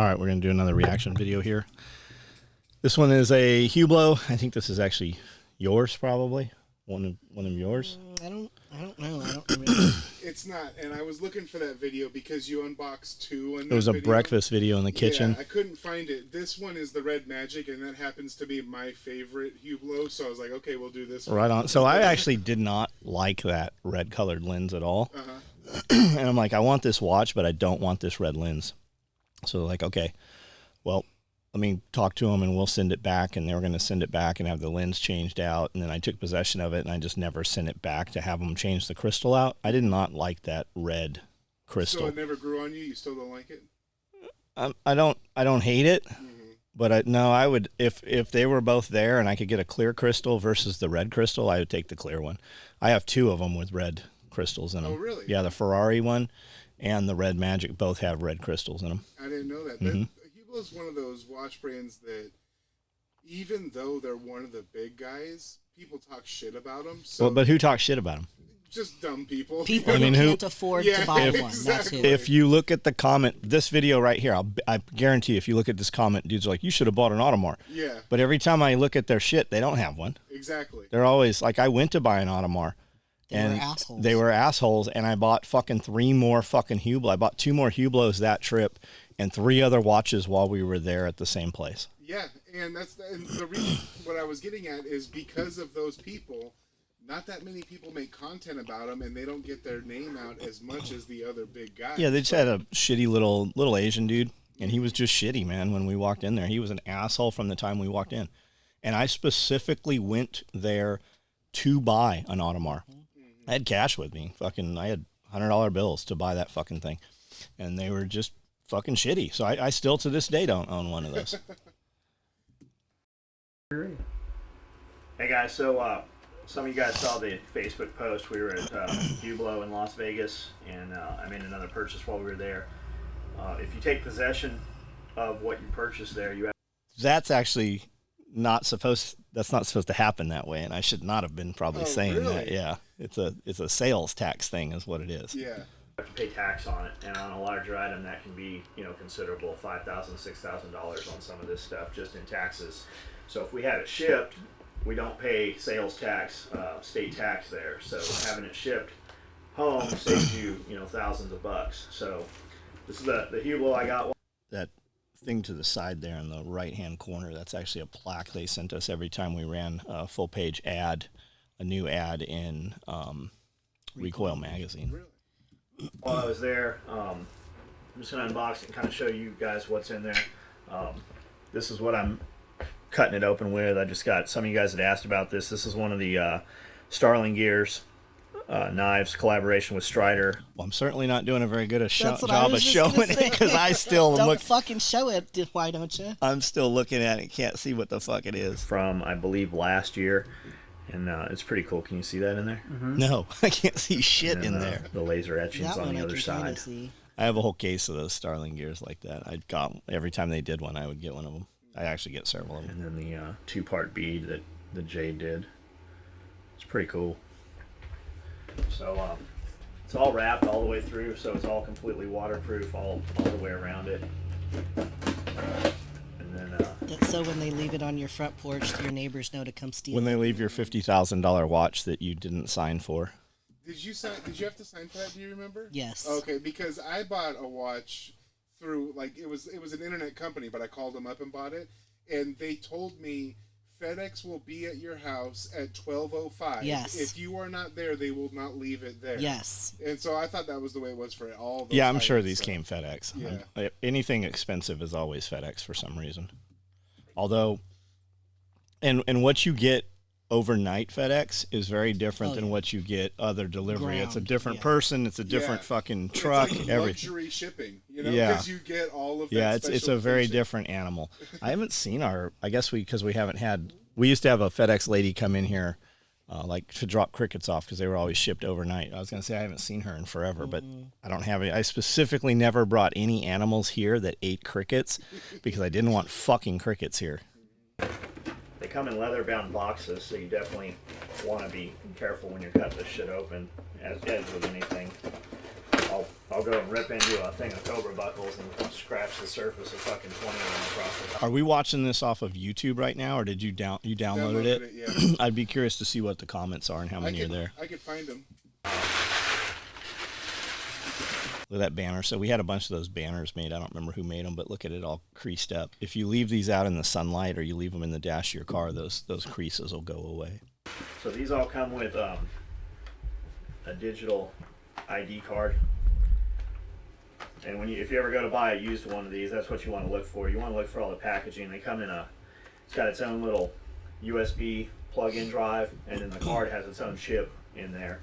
All right, we're going to do another reaction video here. This one is a hublot. I think this is actually yours, probably. One of yours. I don't know. I don't remember. It's not, and I was looking for that video because you unboxed two. It was a breakfast video in the kitchen. Yeah, I couldn't find it. This one is the Red Magic, and that happens to be my favorite hublot. So I was like, okay, we'll do this one. Right on. So I actually did not like that red colored lens at all. And I'm like, I want this watch, but I don't want this red lens. So like, okay, well, let me talk to them and we'll send it back. And they were going to send it back and have the lens changed out. And then I took possession of it and I just never sent it back to have them change the crystal out. I did not like that red crystal. So it never grew on you? You still don't like it? I don't hate it, but I would, if they were both there and I could get a clear crystal versus the red crystal, I would take the clear one. I have two of them with red crystals in them. Oh, really? Yeah, the Ferrari one and the Red Magic both have red crystals in them. I didn't know that. Hublot's one of those watch brands that, even though they're one of the big guys, people talk shit about them. So Well, but who talks shit about them? just dumb people. People who can't afford to buy one. That's who. If you look at the comment, this video right here, I guarantee if you look at this comment, dudes are like, you should have bought an Audemars. Yeah. But every time I look at their shit, they don't have one. Exactly. They're always like, I went to buy an Audemars. They were assholes. And I bought fucking 3 more fucking Hublot. I bought 2 more Hublots that trip and 3 other watches while we were there at the same place. Yeah, and the reason what I was getting at is because of those people, not that many people make content about them, and they don't get their name out as much as the other big guys. Yeah, they just had a shitty little Asian dude, and he was just shitty, man, when we walked in there. He was an asshole from the time we walked in. And I specifically went there to buy an Audemars. I had cash with me. I had $100 bills to buy that fucking thing. And they were just fucking shitty. So I still to this day don't own one of those. Hey guys, so some of you guys saw the Facebook post. We were at Hublot in Las Vegas, and I made another purchase while we were there. If you take possession of what you purchased there, you have... That's actually not supposed to happen that way, and I should not have been probably saying really? that. Yeah, it's a sales tax thing is what it is. Yeah. You have to pay tax on it, and on a larger item that can be, considerable, $5,000, $6,000 on some of this stuff just in taxes. So if we had it shipped, we don't pay sales tax, state tax there. So having it shipped home saves you, thousands of bucks. So this is the Hublot I got. That thing to the side there in the right-hand corner, that's actually a plaque they sent us every time we ran a full-page ad, a new ad in Recoil magazine. Really? While I was there, I'm just going to unbox it and kind of show you guys what's in there. This is what I'm cutting it open with. I just got, some of you guys had asked about this. This is one of the Starling Gears knives, collaboration with Strider. Well, I'm certainly not doing a very good job of showing it because I still don't fucking show it. Why don't you? I'm still looking at it. Can't see what the fuck it is. From, I believe, last year. And it's pretty cool. Can you see that in there? No, I can't see shit in there. The laser etchings on the other side. I have a whole case of those Starling Gears like that. I got every time they did one, I would get one of them. I actually get several of them. And then the 2-part bead that Jay did. It's pretty cool. So it's all wrapped all the way through, so it's all completely waterproof all the way around it. And then that's so when they leave it on your front porch, your neighbors know to come steal it. When they leave your $50,000 watch that you didn't sign for. Did you have to sign for that? Do you remember? Yes. Okay, because I bought a watch through, like, it was an internet company, but I called them up and bought it, and they told me FedEx will be at your house at 12:05. Yes. If you are not there, they will not leave it there. Yes. And so I thought that was the way it was for all those Yeah, I'm items, sure these came FedEx. Yeah. Anything expensive is always FedEx for some reason. Although, and what you get overnight FedEx is very different than what you get other delivery. It's a different person. It's a different fucking truck. It's like everything. luxury shipping, because you get all of that. Yeah, it's a very different animal. I haven't seen I guess because we haven't had. We used to have a FedEx lady come in here, like to drop crickets off because they were always shipped overnight. I was gonna say I haven't seen her in forever, but I don't have any. I specifically never brought any animals here that ate crickets because I didn't want fucking crickets here. They come in leather-bound boxes, so you definitely want to be careful when you're cutting this shit open, as with anything. I'll go and rip into a thing of Cobra buckles and scratch the surface of fucking 20 of them across the top. Are we watching this off of YouTube right now, or did you downloaded it? Yeah. I'd be curious to see what the comments are and how many are there. I could find them. Look at that banner. So we had a bunch of those banners made. I don't remember who made them, but look at it all creased up. If you leave these out in the sunlight or you leave them in the dash of your car, those creases will go away. So these all come with a digital ID card. And if you ever go to buy a used one of these, that's what you want to look for. You want to look for all the packaging. They come in it's got its own little USB plug-in drive, and then the card has its own chip in there,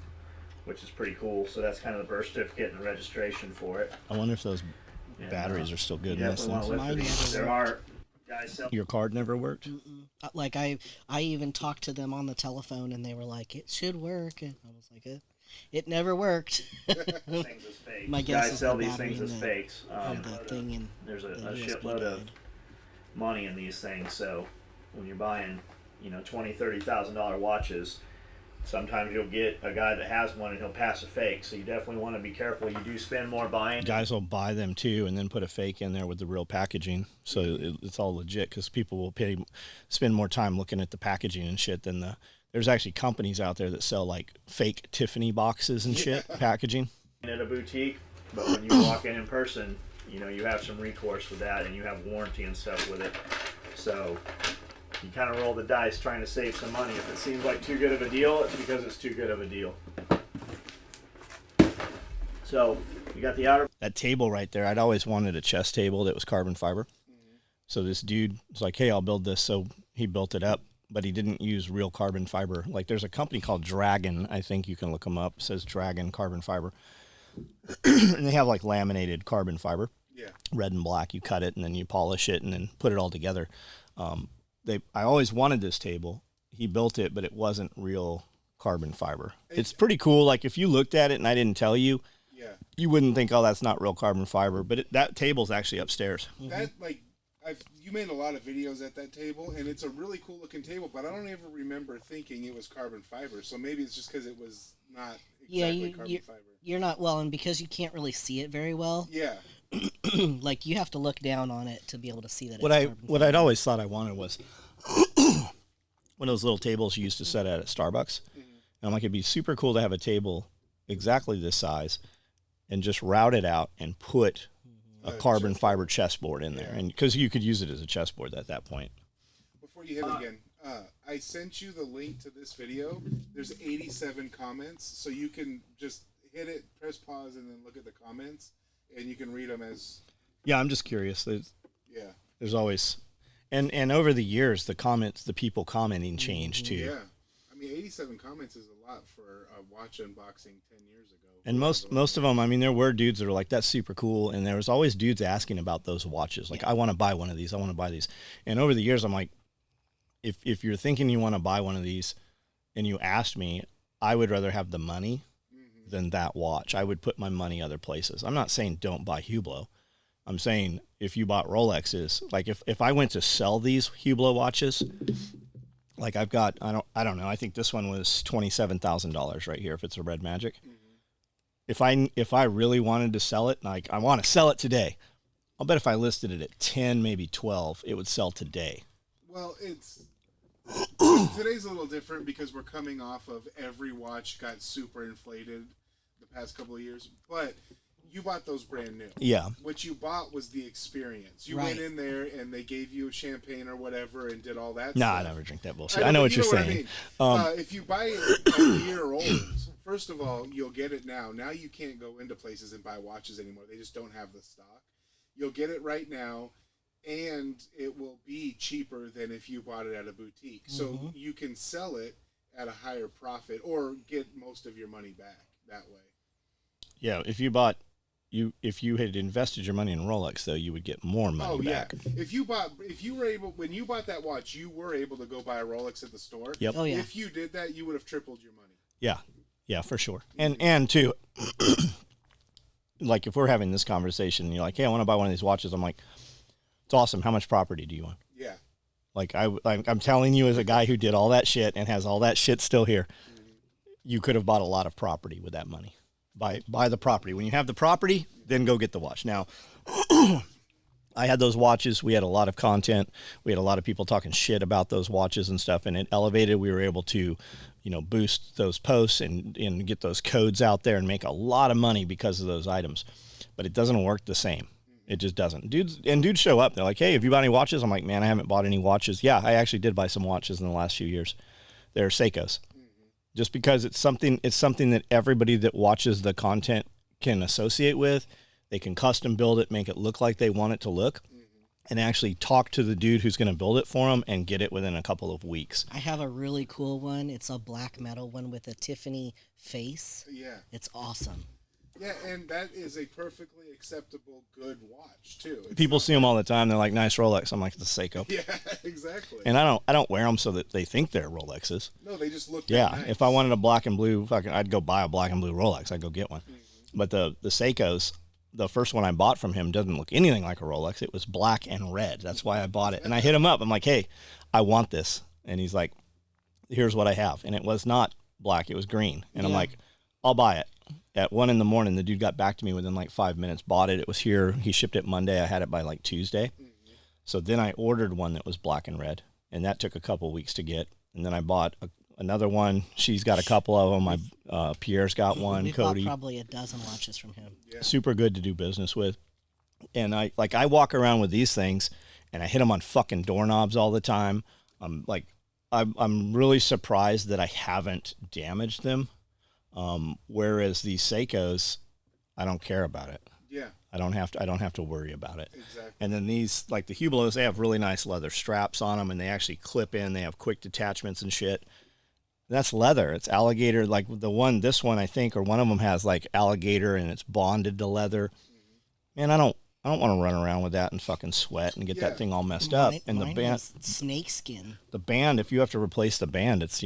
which is pretty cool. So that's kind of the birth certificate and the registration for it. I wonder if those batteries are still good in this want to look for these. There are guys selling. Your card never worked? Like I even talked to them on the telephone, and they were like, "It should work," and I was like, "It never worked." Things as fakes. My guess guys is sell the these battery things as and fakes. There's a shitload of money in these things. So when you're buying, $20,000, $30,000 watches, sometimes you'll get a guy that has one and he'll pass a fake. So you definitely want to be careful. You do spend more buying. Guys will buy them too and then put a fake in there with the real packaging. So it's all legit because people will spend more time looking at the packaging and shit than there's actually companies out there that sell like fake Tiffany boxes and shit packaging. At a boutique, but when you walk in person, you have some recourse with that and you have warranty and stuff with it. So you kind of roll the dice trying to save some money. If it seems like too good of a deal, it's because it's too good of a deal. So you got the outer. That table right there, I'd always wanted a chess table that was carbon fiber. So this dude was like, hey, I'll build this. So he built it up, but he didn't use real carbon fiber. Like there's a company called Dragon. I think you can look them up. It says Dragon Carbon Fiber. And they have like laminated carbon fiber. Yeah. Red and black. You cut it and then you polish it and then put it all together. I always wanted this table. He built it, but it wasn't real carbon fiber. It's pretty cool. Like if you looked at it and I didn't tell you, you wouldn't think, oh, that's not real carbon fiber. But that table's actually upstairs. That you made a lot of videos at that table, and it's a really cool looking table. But I don't ever remember thinking it was carbon fiber. So maybe it's just because it was not exactly carbon fiber. You're not and because you can't really see it very well. Yeah. Like you have to look down on it to be able to see that. What I'd always thought I wanted was one of those little tables you used to set at Starbucks. And I'm like, it'd be super cool to have a table exactly this size and just route it out and put a carbon fiber chessboard in there, and because you could use it as a chessboard at that point. Before you hit it again, I sent you the link to this video. There's 87 comments, so you can just hit it, press pause, and then look at the comments. And you can read them as... Yeah, I'm just curious. There's always... And over the years, the people commenting changed, too. Yeah. I mean, 87 comments is a lot for a watch unboxing 10 years ago. And most of them, I mean, there were dudes that are like, that's super cool. And there was always dudes asking about those watches. Like, I want to buy one of these. I want to buy these. And over the years, I'm like, if you're thinking you want to buy one of these and you asked me, I would rather have the money than that watch. I would put my money other places. I'm not saying don't buy Hublot. I'm saying if you bought Rolexes, like if I went to sell these Hublot watches, like I've got, I don't know. I think this one was $27,000 right here. If it's a Red Magic, if I really wanted to sell it, like I want to sell it today, I'll bet if I listed it at 10, maybe 12, it would sell today. Well, today's a little different because we're coming off of every watch got super inflated the past couple of years, but you bought those brand new. Yeah. What you bought was the experience. You went in there and they gave you champagne or whatever and did all that stuff. I never drink that bullshit. I know what you're saying. If you buy it a year old, first of all, you'll get it now. Now you can't go into places and buy watches anymore. They just don't have the stock. You'll get it right now, and it will be cheaper than if you bought it at a boutique. So you can sell it at a higher profit or get most of your money back that way. Yeah, if you had invested your money in Rolex, though, you would get more money back. When you bought that watch, you were able to go buy a Rolex at the store. Yep. Oh, yeah. If you did that, you would have tripled your money. Yeah, for sure. And too, like if we're having this conversation, and you're like, hey, I want to buy one of these watches. I'm like, it's awesome. How much property do you want? Yeah. Like I'm telling you, as a guy who did all that shit and has all that shit still here, you could have bought a lot of property with that money. Buy the property. When you have the property, then go get the watch. Now, I had those watches. We had a lot of content. We had a lot of people talking shit about those watches and stuff, and it elevated. We were able to, boost those posts and get those codes out there and make a lot of money because of those items. But it doesn't work the same. It just doesn't. Dudes show up. They're like, hey, have you bought any watches? I'm like, man, I haven't bought any watches. Yeah, I actually did buy some watches in the last few years. They're Seikos. Just because it's something that everybody that watches the content can associate with. They can custom build it, make it look like they want it to look, and actually talk to the dude who's going to build it for them and get it within a couple of weeks. I have a really cool one. It's a black metal one with a Tiffany face. Yeah. It's awesome. Yeah, and that is a perfectly acceptable good watch too. People see them all the time. They're like, nice Rolex. I'm like, it's a Seiko. Yeah, exactly. And I don't wear them so that they think they're Rolexes. No, they just look Yeah, nice. if I wanted a black and blue, I'd go buy a black and blue Rolex. I'd go get one. But the Seikos, the first one I bought from him doesn't look anything like a Rolex. It was black and red. That's why I bought it. And I hit him up. I'm like, hey, I want this. And he's like, here's what I have. And it was not black. It was green. And I'm like, I'll buy it. At 1 a.m, the dude got back to me within like 5 minutes, bought it. It was here. He shipped it Monday. I had it by like Tuesday. So then I ordered one that was black and red, and that took a couple weeks to get. And then I bought another one. She's got a couple of them. Pierre's got one. We Cody. bought probably a dozen watches from him. Yeah. Super good to do business with. And I walk around with these things, and I hit them on fucking doorknobs all the time. I'm really surprised that I haven't damaged them. Whereas these Seikos, I don't care about it. Yeah. I don't have to worry about it. Exactly. And then these, like the hublots, they have really nice leather straps on them, and they actually clip in. They have quick detachments and shit. That's leather. It's alligator. Like this one I think, or one of them has like alligator, and it's bonded to leather. Man, I don't want to run around with that and fucking sweat and get that thing all messed up. And mine the band, was snake skin. the band, if you have to replace the band, it's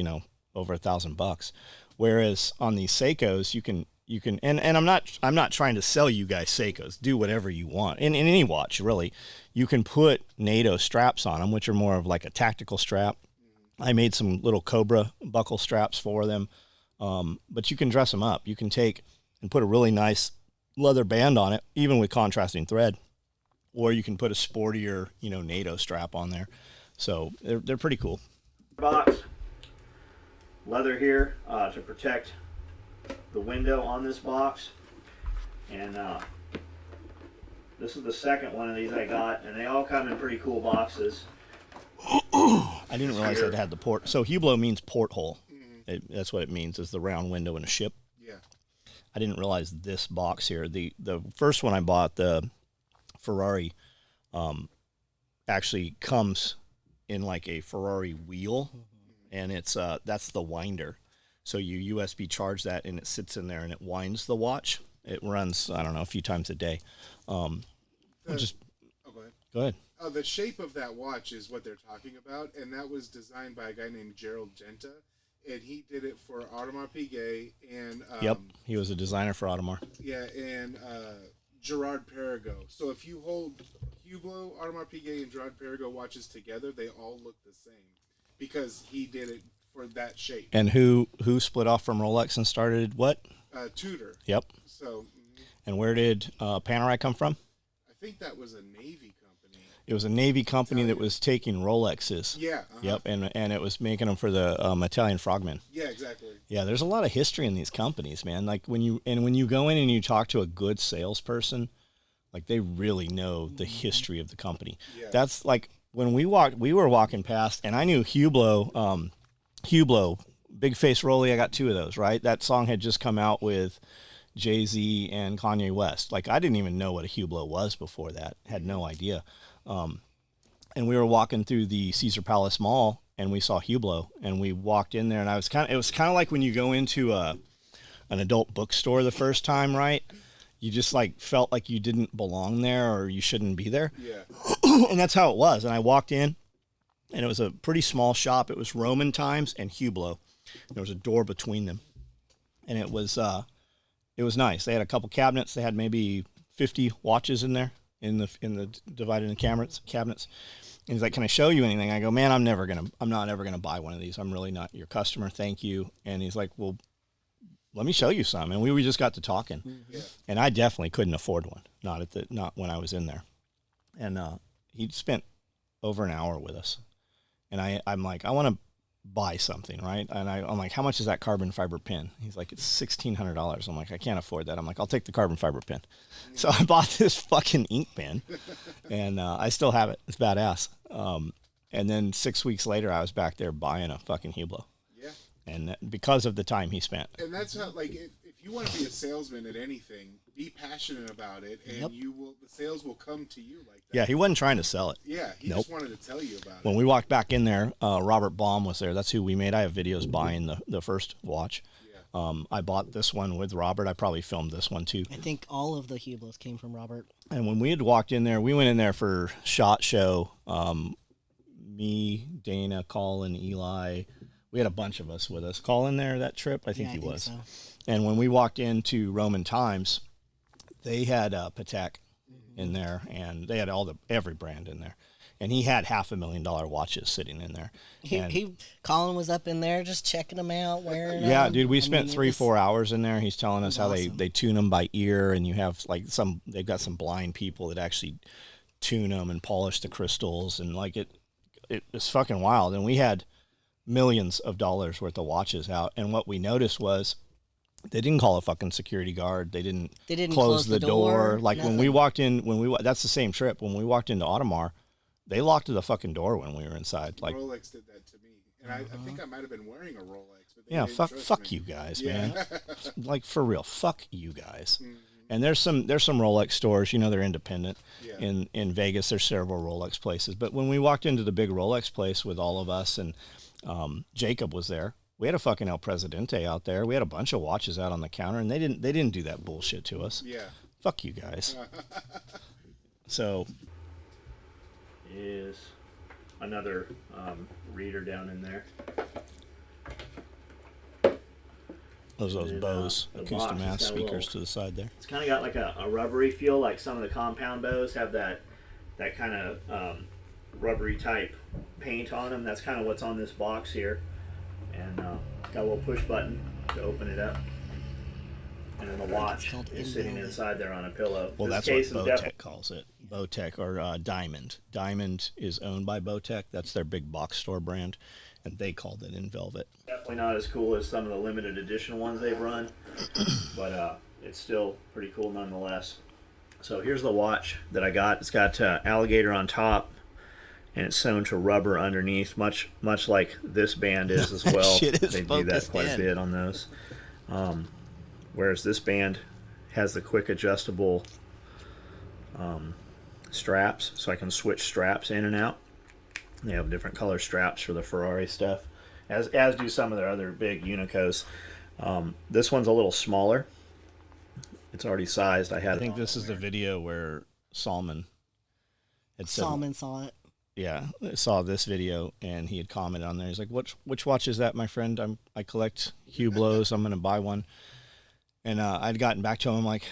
over $1,000. Whereas on these Seikos, you can, and I'm not trying to sell you guys Seikos. Do whatever you want. In any watch, really, you can put NATO straps on them, which are more of like a tactical strap. I made some little Cobra buckle straps for them, but you can dress them up. You can take and put a really nice leather band on it, even with contrasting thread, or you can put a sportier, NATO strap on there. So they're pretty cool. Box. Leather here to protect the window on this box, and this is the second one of these I got, and they all come in pretty cool boxes. I didn't realize it had the port. So hublot means porthole. That's what it means, is the round window in a ship. Yeah. I didn't realize this box here. The first one I bought, the Ferrari, actually comes in like a Ferrari wheel. And it's that's the winder. So you USB charge that, and it sits in there, and it winds the watch. It runs, I don't know, a few times a day. Go ahead. Go ahead. The shape of that watch is what they're talking about, and that was designed by a guy named Gerald Genta, and he did it for Audemars Piguet and Yep, he was a designer for Audemars. Yeah, and Gerard Perregaux. So if you hold Hublot, Audemars Piguet, and Gerard Perregaux watches together, they all look the same. Because he did it for that shape. And who split off from Rolex and started what? Tudor. Yep. So. And where did Panerai come from? I think that was a Navy company. It was a Navy company that was taking Rolexes. Yeah. Yep, and it was making them for the Italian frogmen. Yeah, exactly. Yeah, there's a lot of history in these companies, man. Like when you go in and you talk to a good salesperson, like they really know the history of the company. Yeah. That's like. When we were walking past, and I knew Hublot, Big Face Rolly. I got 2 of those, right? That song had just come out with Jay-Z and Kanye West. Like, I didn't even know what a Hublot was before that. Had no idea. And we were walking through the Caesar Palace Mall, and we saw Hublot, and we walked in there, and it was kind of like when you go into an adult bookstore the first time, right? You just like felt like you didn't belong there, or you shouldn't be there. Yeah. And that's how it was. And I walked in, and it was a pretty small shop. It was Roman times and Hublot. There was a door between them, and it was nice. They had a couple cabinets. They had maybe 50 watches in there in the divided in cabinets. And he's like, "Can I show you anything?" I go, "Man, I'm not ever gonna buy one of these. I'm really not your customer. Thank you." And he's like, "Well, let me show you some. And we just got to talking. Yeah. And I definitely couldn't afford one. Not when I was in there. And he spent over an hour with us. And I'm like, I want to buy something, right? And I'm like, how much is that carbon fiber pin? He's like, it's $1,600. I'm like, I can't afford that. I'm like, I'll take the carbon fiber pin. So I bought this fucking ink pen, and I still have it. It's badass. And then 6 weeks later, I was back there buying a fucking hublot. Yeah. And because of the time he spent. And that's how, like, if you want to be a salesman at anything, be passionate about it, and the sales will come to you like that. Yeah, he wasn't trying to sell it. Yeah, he just wanted to tell you about it. When we walked back in there, Robert Baum was there. That's who we made. I have videos buying the first watch. Yeah. I bought this one with Robert. I probably filmed this one too. I think all of the hublots came from Robert. And when we had walked in there, we went in there for SHOT Show. Me, Dana, Colin, Eli. We had a bunch of us with us. Colin there that trip? I think he was. So. And when we walked into Roman Times, they had Patek in there, and they had every brand in there. And he had $500,000 watches sitting in there. Colin was up in there just checking them out, wearing Yeah, them. dude, we spent 3-4 hours in there. He's telling us how awesome. they tune them by ear, and you have like they've got some blind people that actually tune them and polish the crystals, and like it's fucking wild. And we had millions of dollars worth of watches out, and what we noticed was they didn't call a fucking security guard. They didn't close the door. Like nothing. when we walked in, that's the same trip. When we walked into Audemars, they locked the fucking door when we were inside. Like Rolex did that to me, and I think I might have been wearing a Rolex. But yeah, fuck you guys, man. Like for real, fuck you guys. Mm-hmm. And there's some Rolex stores, they're independent. Yeah. In Vegas, there's several Rolex places. But when we walked into the big Rolex place with all of us, and Jacob was there, we had a fucking El Presidente out there. We had a bunch of watches out on the counter, and they didn't do that bullshit to us. Yeah. Fuck you guys. So is another reader down in there. Those Bose acoustic mass speakers to the side there. It's kind of got like a rubbery feel, like some of the compound Bose have that kind of rubbery type paint on them. That's kind of what's on this box here. And got a little push button to open it up. And then the watch is sitting inside there on a pillow. Well, that's what Bowtech calls it. Bowtech or Diamond. Diamond is owned by Bowtech. That's their big box store brand. And they called it in velvet. Definitely not as cool as some of the limited edition ones they've run. But it's still pretty cool nonetheless. So here's the watch that I got. It's got alligator on top. And it's sewn to rubber underneath, much like this band is as well. They do that quite a bit on those. Whereas this band has the quick adjustable straps, so I can switch straps in and out. They have different color straps for the Ferrari stuff, as do some of their other big Unicos. This one's a little smaller. It's already sized. I think this is the video where Salman had said, Salman saw it. Yeah, I saw this video, and he had commented on there. He's like, which watch is that, my friend? I collect hublots. I'm going to buy one. And I'd gotten back to him. I'm like,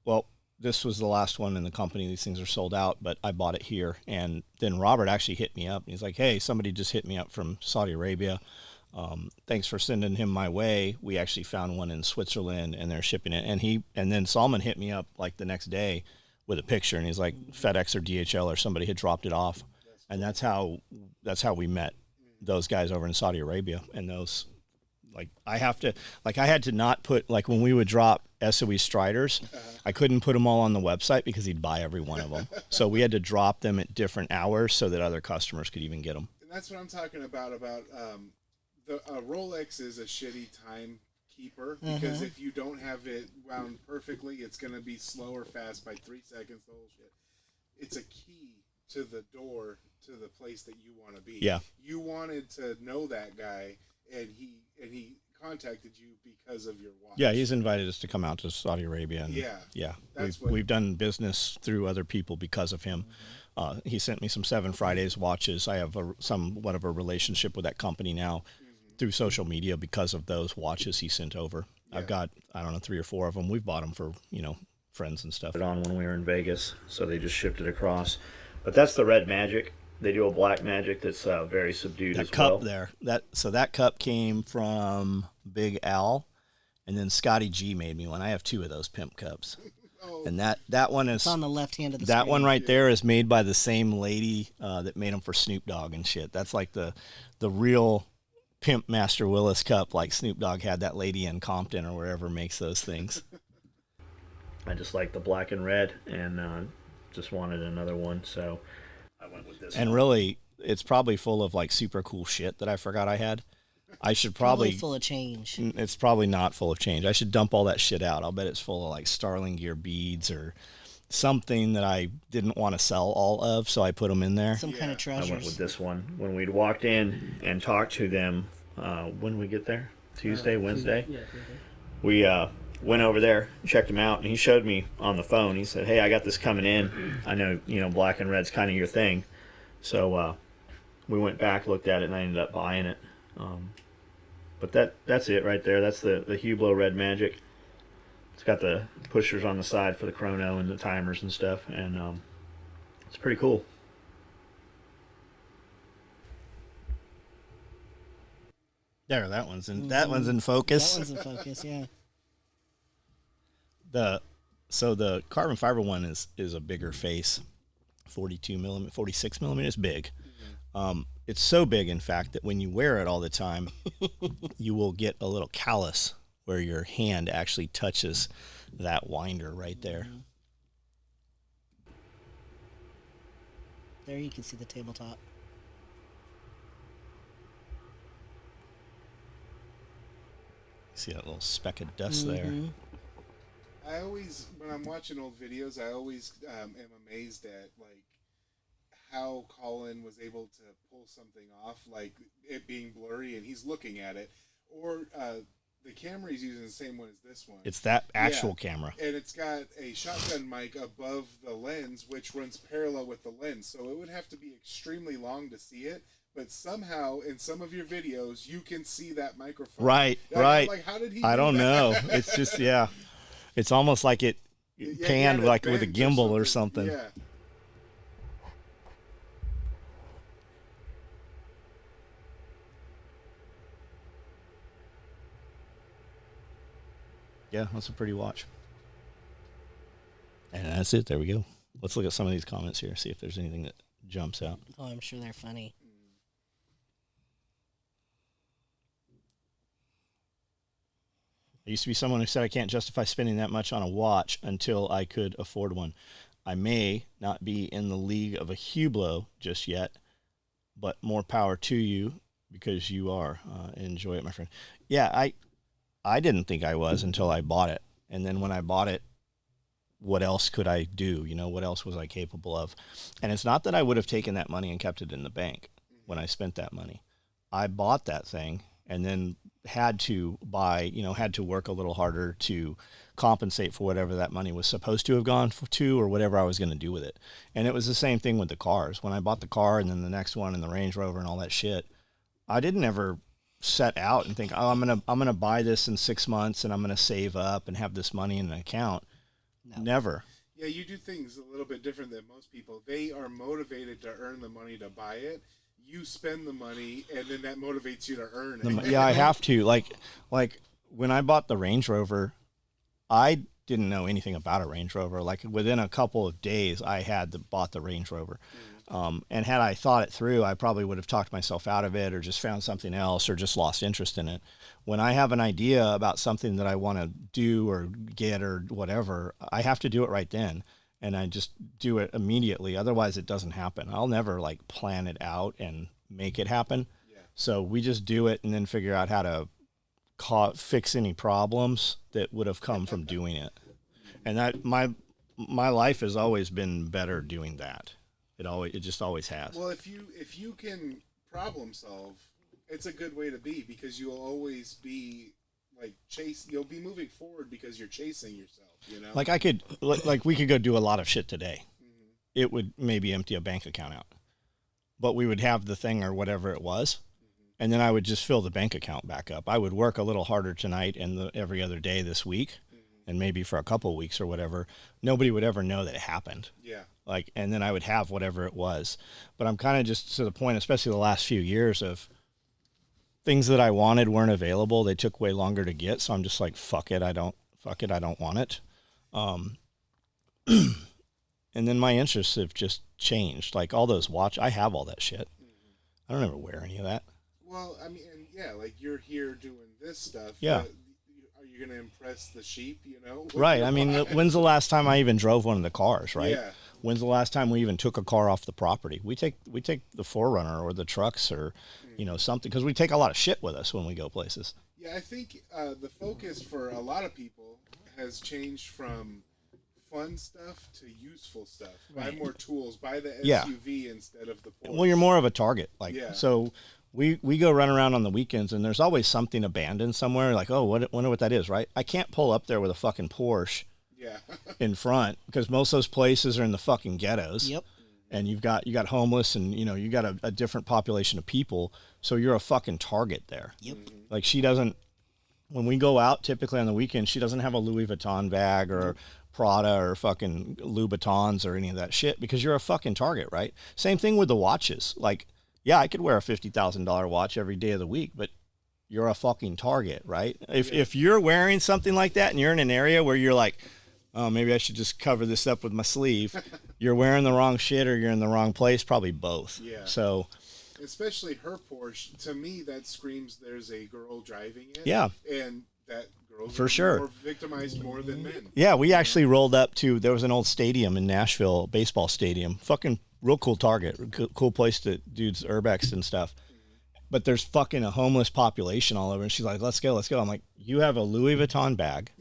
well, this was the last one in the company. These things are sold out, but I bought it here. And then Robert actually hit me up. He's like, hey, somebody just hit me up from Saudi Arabia. Thanks for sending him my way. We actually found one in Switzerland, and they're shipping it. And then Salman hit me up like the next day with a picture, and he's like, FedEx or DHL or somebody had dropped it off. And that's how we met those guys over in Saudi Arabia. And those, I had to not put, like when we would drop SOE Striders, I couldn't put them all on the website because he'd buy every one of them. So we had to drop them at different hours so that other customers could even get them. And that's what I'm talking about the Rolex is a shitty timekeeper because if you don't have it wound perfectly, it's going to be slow or fast by 3 seconds, the whole shit. It's a key to the door to the place that you want to be. Yeah. You wanted to know that guy, and he contacted you because of your watch. Yeah, he's invited us to come out to Saudi Arabia. And yeah. We've done business through other people because of him. He sent me some 7 Fridays watches. I have somewhat of a relationship with that company now through social media because of those watches he sent over. Yeah. I've got, 3 or 4 of them. We've bought them for, friends and stuff. On when we were in Vegas, so they just shipped it across. But that's the red magic. They do a black magic that's very subdued as well. That cup there, that cup came from Big Al, And then Scotty G made me one. I have 2 of those pimp cups. Oh, And that one is It's on the left hand of the that screen. one right there is made by the same lady that made them for Snoop Dogg and shit. That's like the real pimp Master Willis cup, like Snoop Dogg had that lady in Compton or wherever makes those things. I just like the black and red, and just wanted another one, so I went with this. And one. really, it's probably full of like super cool shit that I forgot I had. I should Probably probably. full of change. It's probably not full of change. I should dump all that shit out. I'll bet it's full of like Starling Gear beads or something that I didn't want to sell all of, so I put them in there. Some kind of I went with treasures. this one. When we'd walked in and talked to them, when we get there, Tuesday, Wednesday, we went over there, checked him out, and he showed me on the phone. He said, "Hey, I got this coming in. I know, black and red's kind of your thing." So we went back, looked at it, and I ended up buying it. But that's it right there. That's the Hublot Red Magic. It's got the pushers on the side for the chrono and the timers and stuff, and it's pretty cool. There, that one's in focus. That one's in focus, yeah. So the carbon fiber one is a bigger face, 42 millimeter, 46 millimeter. It's big. It's so big, in fact, that when you wear it all the time, you will get a little callus where your hand actually touches that winder right there. There you can see the tabletop. See that little speck of dust there? I always, when I'm watching old videos, I always am amazed at like how Colin was able to pull something off, like it being blurry and he's looking at it, or the camera he's using the same one as this one. It's that actual camera. And it's got a shotgun mic above the lens, which runs parallel with the lens, so it would have to be extremely long to see it. But somehow, in some of your videos, you can see that microphone. Right, And I'm right. like, how did he? I do don't that? know. It's just, yeah. It's almost like it Yeah, panned he had like with a bent gimbal or something. Yeah. Yeah, that's a pretty watch. And that's it. There we go. Let's look at some of these comments here, see if there's anything that jumps out. Oh, I'm sure they're funny. I used to be someone who said I can't justify spending that much on a watch until I could afford one. I may not be in the league of a Hublot just yet, but more power to you because you are. Enjoy it, my friend. Yeah, I didn't think I was until I bought it. And then when I bought it, what else could I do? What else was I capable of? And it's not that I would have taken that money and kept it in the bank when I spent that money. I bought that thing and then had to buy, had to work a little harder to compensate for whatever that money was supposed to have gone to or whatever I was going to do with it. And it was the same thing with the cars. When I bought the car and then the next one and the Range Rover and all that shit, I didn't ever set out and think, oh, I'm gonna buy this in 6 months and I'm gonna save up and have this money in an account. No. Never. Yeah, you do things a little bit different than most people. They are motivated to earn the money to buy it. You spend the money, and then that motivates you to earn it. Yeah, I have to. Like when I bought the Range Rover, I didn't know anything about a Range Rover. Like within a couple of days, I had bought the Range Rover. And had I thought it through, I probably would have talked myself out of it or just found something else or just lost interest in it. When I have an idea about something that I want to do or get or whatever, I have to do it right then. And I just do it immediately. Otherwise, it doesn't happen. I'll never plan it out and make it happen. Yeah. So we just do it and then figure out how to fix any problems that would have come from doing it. And that my life has always been better doing that. It just always has. Well, if you can problem solve, it's a good way to be because you'll always be you'll be moving forward because you're chasing yourself, Like we could go do a lot of shit today. Mm-hmm. It would maybe empty a bank account out. But we would have the thing or whatever it was. Mm-hmm. And then I would just fill the bank account back up. I would work a little harder tonight and every other day this week. And maybe for a couple of weeks or whatever, nobody would ever know that it happened. Yeah. And then I would have whatever it was. But I'm kind of just to the point, especially the last few years, of things that I wanted weren't available. They took way longer to get. So I'm just like, fuck it. I don't want it. And then my interests have just changed. Like all those I have all that shit. I don't ever wear any of that. Well, I mean, and yeah, like you're here doing this stuff. Yeah. Are you going to impress the sheep, you know? Right. I mean, when's the last time I even drove one of the cars, right? Yeah. When's the last time we even took a car off the property? We take the 4Runner or the trucks or, you know, something, because we take a lot of shit with us when we go places. Yeah, I think the focus for a lot of people has changed from fun stuff to useful stuff. Buy more tools. Buy the SUV instead of the Porsche. Well, you're more of a target. Like, yeah. So we go run around on the weekends, and there's always something abandoned somewhere. Like, oh, wonder what that is, right? I can't pull up there with a fucking Porsche in front, because most of those places are in the fucking ghettos. Yep. And you got homeless, and you know you got a different population of people, so you're a fucking target there. Yep. Like she doesn't. When we go out, typically on the weekend, she doesn't have a Louis Vuitton bag or Prada or fucking Louboutins or any of that shit, because you're a fucking target, right? Same thing with the watches. Like, yeah, I could wear a $50,000 watch every day of the week, but you're a fucking target, right? If you're wearing something like that and you're in an area where you're like, oh, maybe I should just cover this up with my sleeve, you're wearing the wrong shit or you're in the wrong place, probably both. Yeah. So, especially her Porsche, to me that screams there's a girl driving it. Yeah. And that girls For are sure. more victimized more than men. Yeah, we actually rolled up to, there was an old stadium in Nashville, baseball stadium, fucking real cool target, cool place to do urbex and stuff. But there's fucking a homeless population all over, and she's like, let's go. I'm like, you have a Louis Vuitton bag,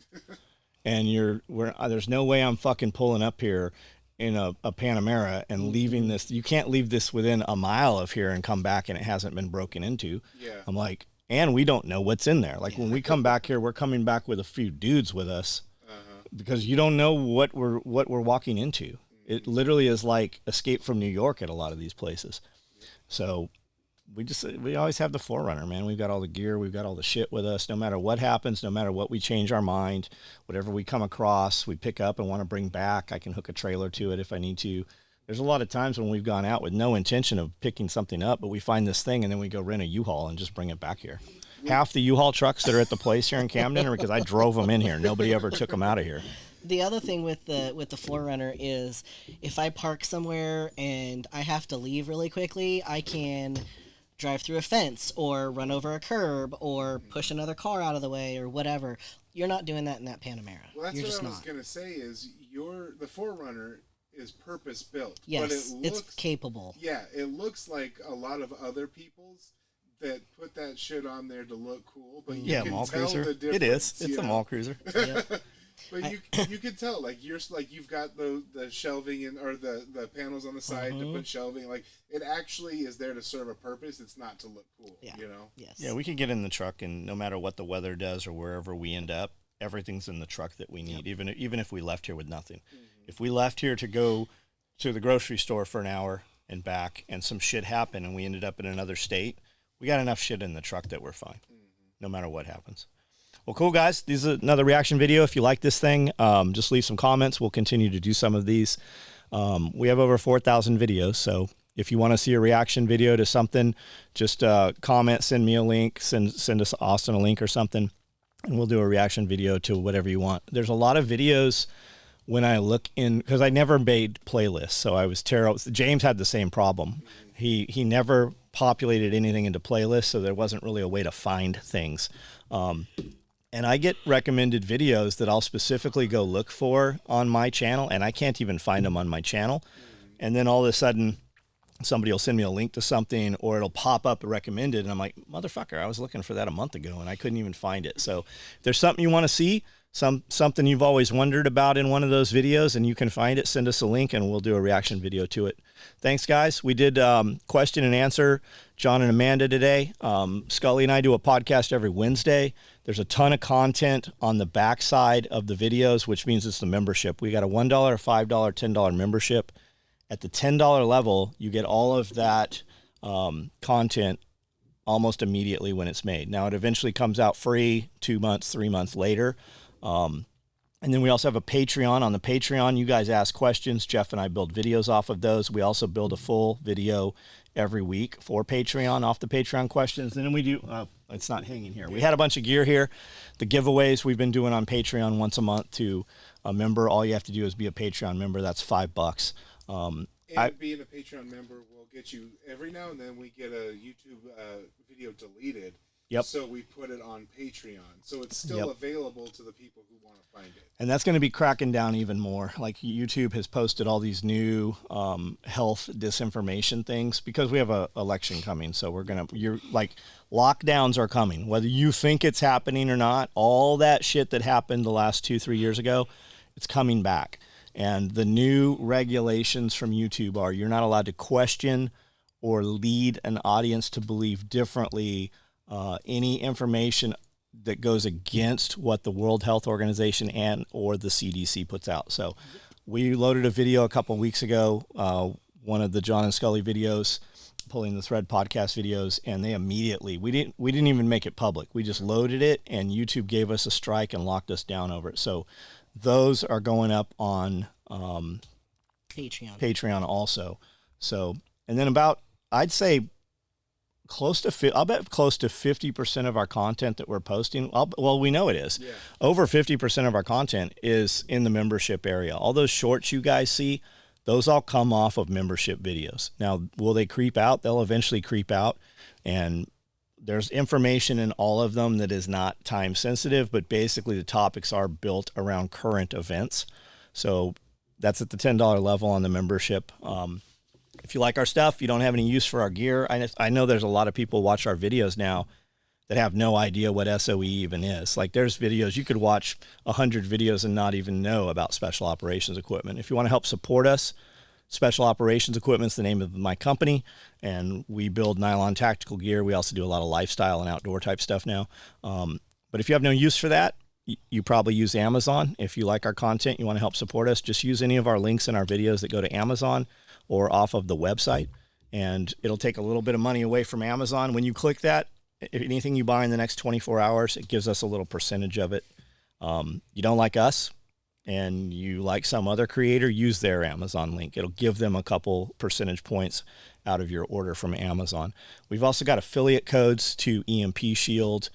and there's no way I'm fucking pulling up here in a Panamera and leaving this. You can't leave this within a mile of here and come back and it hasn't been broken into. Yeah. I'm like, and we don't know what's in there. Like when we come back here, we're coming back with a few dudes with us, because you don't know what we're walking into. It literally is like Escape from New York at a lot of these places. So we always have the 4Runner, man. We've got all the gear, we've got all the shit with us. No matter what happens, no matter what we change our mind, whatever we come across, we pick up and want to bring back. I can hook a trailer to it if I need to. There's a lot of times when we've gone out with no intention of picking something up, but we find this thing and then we go rent a U-Haul and just bring it back here. Half the U-Haul trucks that are at the place here in Camden are because I drove them in here. Nobody ever took them out of here. The other thing with the 4Runner is if I park somewhere and I have to leave really quickly, I can drive through a fence or run over a curb or push another car out of the way or whatever. You're not doing that in that Panamera. Well, that's You're what just I was not. going to say is the 4Runner is purpose built. Yes, but it looks, it's capable. Yeah, it looks like a lot of other people's that put that shit on there to look cool, but you can mall tell cruiser. the difference. It is. It's a mall cruiser. Yep. But you can tell, like you've got the shelving or the panels on the side to put shelving. Like it actually is there to serve a purpose. It's not to look cool. Yeah. You know. Yes. Yeah, we can get in the truck, and no matter what the weather does or wherever we end up, everything's in the truck that we need. Even if we left here with nothing. If we left here to go to the grocery store for an hour and back, and some shit happened, and we ended up in another state, we got enough shit in the truck that we're fine, no matter what happens. Well, cool, guys. This is another reaction video. If you like this thing, just leave some comments. We'll continue to do some of these. We have over 4,000 videos, so if you want to see a reaction video to something, just comment, send me a link, send us Austin a link or something, and we'll do a reaction video to whatever you want. There's a lot of videos when I look in, because I never made playlists, so I was terrible. James had the same problem. He never populated anything into playlists, so there wasn't really a way to find things. And I get recommended videos that I'll specifically go look for on my channel, and I can't even find them on my channel. And then all of a sudden, somebody will send me a link to something, or it'll pop up recommended, and I'm like, motherfucker, I was looking for that a month ago, and I couldn't even find it. So if there's something you want to see, something you've always wondered about in one of those videos, and you can find it, send us a link, and we'll do a reaction video to it. Thanks, guys. We did question and answer, John and Amanda today. Scully and I do a podcast every Wednesday. There's a ton of content on the backside of the videos, which means it's the membership. We got a $1, $5, $10 membership. At the $10 level, you get all of that content almost immediately when it's made. Now, it eventually comes out free 2 months, 3 months later. And then we also have a Patreon. On the Patreon, you guys ask questions. Jeff and I build videos off of those. We also build a full video every week for Patreon off the Patreon questions. And then we do, it's not hanging here. We had a bunch of gear here. The giveaways we've been doing on Patreon once a month to a member. All you have to do is be a Patreon member. That's $5. And being a Patreon member will get you, every now and then we get a YouTube video deleted. Yep. So we put it on Patreon. So it's still available to the people who want to find it. And that's going to be cracking down even more. Like YouTube has posted all these new health disinformation things because we have a election coming. So you're like, lockdowns are coming. Whether you think it's happening or not, all that shit that happened the last 2-3 years ago, it's coming back. And the new regulations from YouTube are you're not allowed to question or lead an audience to believe differently any information that goes against what the World Health Organization and or the CDC puts out. So we loaded a video a couple of weeks ago, one of the John and Scully videos, Pulling the Thread podcast videos, and they immediately, we didn't even make it public. We just loaded it and YouTube gave us a strike and locked us down over it. So those are going up on Patreon also. So, and then I'd say I'll bet close to 50% of our content that we're posting, we know it is. Yeah. Over 50% of our content is in the membership area. All those shorts you guys see, those all come off of membership videos. Now, will they creep out? They'll eventually creep out. And there's information in all of them that is not time sensitive, but basically the topics are built around current events. So that's at the $10 level on the membership. If you like our stuff, you don't have any use for our gear. I know there's a lot of people watch our videos now that have no idea what SOE even is. Like there's videos, you could watch 100 videos and not even know about special operations equipment. If you want to help support us, Special Operations Equipment is the name of my company, and we build nylon tactical gear. We also do a lot of lifestyle and outdoor type stuff now. But if you have no use for that, you probably use Amazon. If you like our content, you want to help support us, just use any of our links in our videos that go to Amazon or off of the website, and it'll take a little bit of money away from Amazon. When you click that, if anything you buy in the next 24 hours, it gives us a little percentage of it. You don't like us and you like some other creator, use their Amazon link. It'll give them a couple percentage points out of your order from Amazon. We've also got affiliate codes to EMP Shield.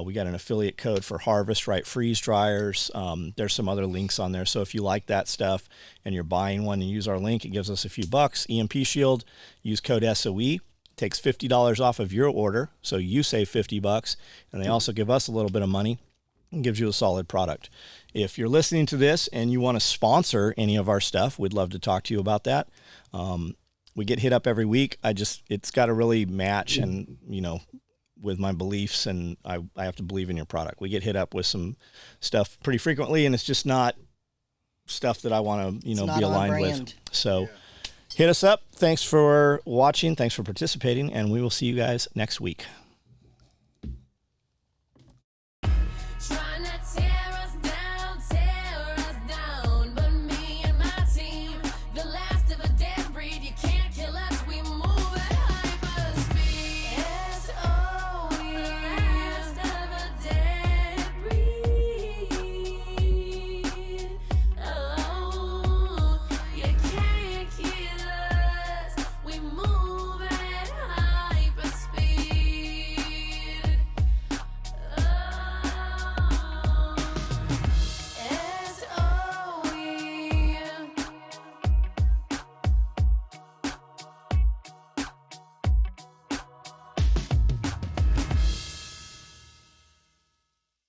We got an affiliate code for Harvest Right freeze dryers. There's some other links on there. So if you like that stuff and you're buying one and use our link, it gives us a few bucks. EMP Shield, use code SOE, takes $50 off of your order. So you save $50, and they also give us a little bit of money and gives you a solid product. If you're listening to this and you want to sponsor any of our stuff, we'd love to talk to you about that. We get hit up every week. It's got to really match and, with my beliefs, and I have to believe in your product. We get hit up with some stuff pretty frequently, and it's just not stuff that I want to, be aligned with. So hit us up. Thanks for watching. Thanks for participating, and we will see you guys next week.